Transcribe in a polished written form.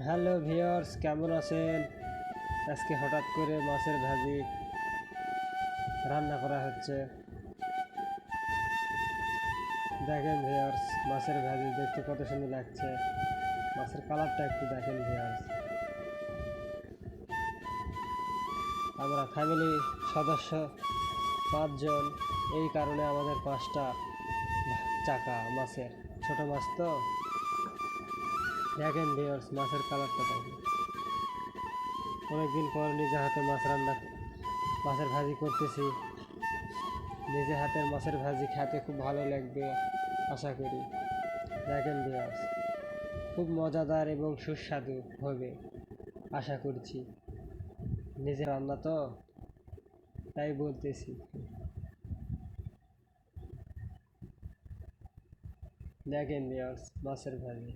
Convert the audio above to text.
Hello viewers, কেমন আছেন? আজকে হঠাৎ করে মাছের ভাজি রান্না করা হচ্ছে। দেখেন ভিউয়ার্স, মাছের ভাজি দেখতে কত সুন্দর লাগছে। মাছের কালারটা একটু দেখেন ভিউয়ার্স। আমরা ফ্যামিলি সদস্য 5 জন, এই কারণে আমাদের 5টা চাকা মাছের। ছোট মাছ তো দেখেন ভিউয়ার্স, মাছের কালারটা দেখেন। অনেকদিন পর নিজে হাতে মাছের ভাজি করতেছি। নিজে হাতের মাছের ভাজি খেতে খুব ভালো লাগবে আশা করি। দেখেন ভিউয়ার্স, খুব মজাদার এবং সুস্বাদু হবে আশা করছি। নিজে রান্না তো, তাই বলতেছি। দেখেন ভিউয়ার্স, মাছের ভাজি।